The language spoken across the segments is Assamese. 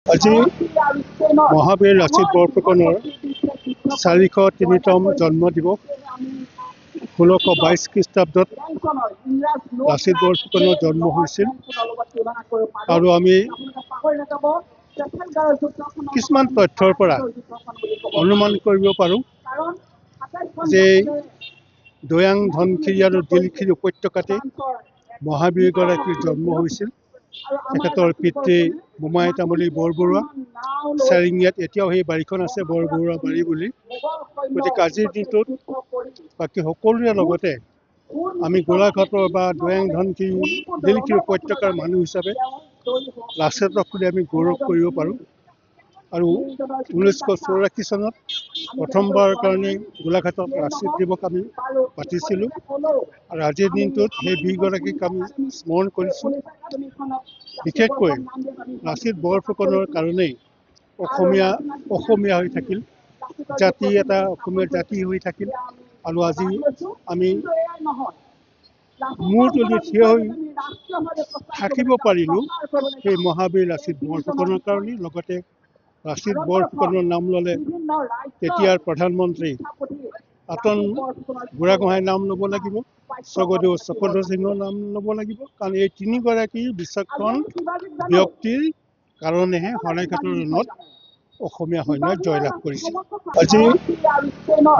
আজি মহাবীৰ লাচিত বৰফুকনৰ 403তম জন্ম দিৱস 1622 খ্ৰীষ্টাব্দত লাচিত বৰফুকনৰ জন্ম হৈছিল আৰু আমি কিছুমান তথ্যৰ পৰা অনুমান কৰিব পাৰোঁ যে দৈয়াং ধনশিৰি আৰু দিলখিৰি উপত্যকাতে মহাবীৰগৰাকীৰ জন্ম হৈছিল। তেখেতৰ পিতৃ মোমাই তামুলী বৰবৰুৱা চাৰিঙীয়াত এতিয়াও সেই বাৰীখন আছে বৰবৰুৱা বাৰী বুলি। গতিকে আজিৰ দিনটোত বাকী সকলোৰে লগতে আমি গোলাঘাটৰ বা দৈয়াং ধনশিৰি দিলখিৰি উপত্যকাৰ মানুহ হিচাপে লাচিতক বুলি আমি গৌৰৱ কৰিব পাৰোঁ। আৰু 1984 চনত প্ৰথমবাৰৰ কাৰণে গোলাঘাটত লাচিত দিৱস আমি পাতিছিলোঁ আৰু আজিৰ দিনটোত সেই বীৰগৰাকীক আমি স্মৰণ কৰিছোঁ। বিশেষকৈ লাচিত বৰফুকনৰ কাৰণেই অসমীয়া হৈ থাকিল, জাতি এটা অসমীয়া জাতি হৈ থাকিল আৰু আজি আমি মূৰ তুলি থিয় হৈ থাকিব পাৰিলোঁ সেই মহাবীৰ লাচিত বৰফুকনৰ কাৰণেই। লগতে লাচিত বৰফুকনৰ নাম ল'লে তেতিয়াৰ প্ৰধানমন্ত্ৰী আতন বুঢ়াগোহাঁইৰ নাম ল'ব লাগিব, স্বৰ্গদেউ চক্ৰধৰ সিংহৰ নাম ল'ব লাগিব, কাৰণ এই তিনিগৰাকী বিচক্ষণ ব্যক্তিৰ কাৰণেহে শৰাইঘাটৰ ৰণত অসমীয়া সৈন্যই জয়লাভ কৰিছিল। আজি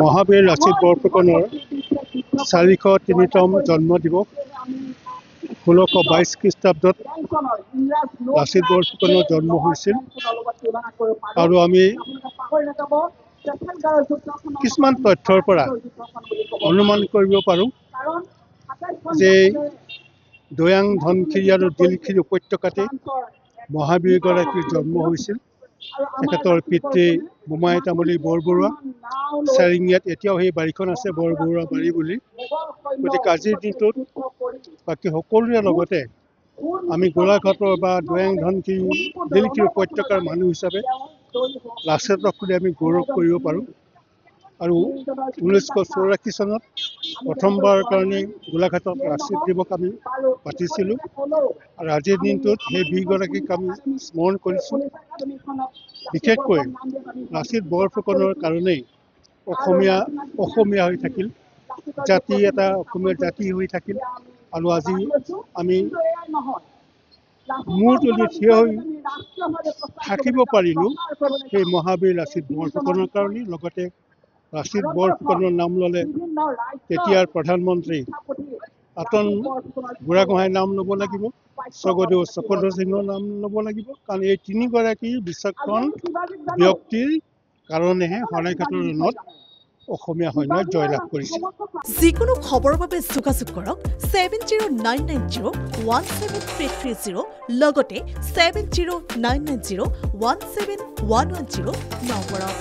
মহাবীৰ লাচিত বৰফুকনৰ 403তম জন্ম দিৱস 1622 খ্ৰীষ্টাব্দত লাচিত বৰফুকনৰ জন্ম হৈছিল আৰু আমি কিছুমান তথ্যৰ পৰা অনুমান কৰিব পাৰোঁ যে দৈয়াং ধনশিৰি আৰু দিলখিৰি উপত্যকাতে মহাবীৰগৰাকীৰ জন্ম হৈছিল। তেখেতৰ পিতৃ মোমাই তামুলী বৰবৰুৱা চাৰিঙীয়াত এতিয়াও সেই বাৰীখন আছে বৰবৰুৱা বাৰী বুলি। গতিকে আজিৰ দিনটোত বাকী সকলোৰে লগতে আমি গোলাঘাটৰ বা দৈয়াং ধনশিৰি দিলখিৰি উপত্যকাৰ মানুহ হিচাপে লাচিতক বুলি আমি গৌৰৱ কৰিব পাৰোঁ। আৰু 1984 চনত প্ৰথমবাৰৰ কাৰণে গোলাঘাটত লাচিত দিৱস আমি পাতিছিলোঁ আৰু আজিৰ দিনটোত সেই বীৰগৰাকীক আমি স্মৰণ কৰিছোঁ। বিশেষকৈ লাচিত বৰফুকনৰ কাৰণেই অসমীয়া হৈ থাকিল, জাতি এটা অসমীয়া জাতি হৈ থাকিল আৰু আজি আমি মূৰ তুলি থিয় হৈ থাকিব পাৰিলোঁ সেই মহাবীৰ লাচিত বৰফুকনৰ কাৰণেই। লগতে লাচিত বৰফুকনৰ নাম ল'লে তেতিয়াৰ প্ৰধানমন্ত্ৰী আতন বুঢ়াগোহাঁইৰ নাম ল'ব লাগিব, স্বৰ্গদেউ চক্ৰধৰ সিংহৰ নাম ল'ব লাগিব, কাৰণ এই তিনিগৰাকী বিচক্ষণ ব্যক্তিৰ কাৰণেহে শৰাইঘাটৰ ৰণত অসমীয়া সৈন্যই জয়লাভ কৰিছিল। যিকোনো খবৰৰ বাবে যোগাযোগ কৰক 7099017330 লগতে 7099017110 নম্বৰত।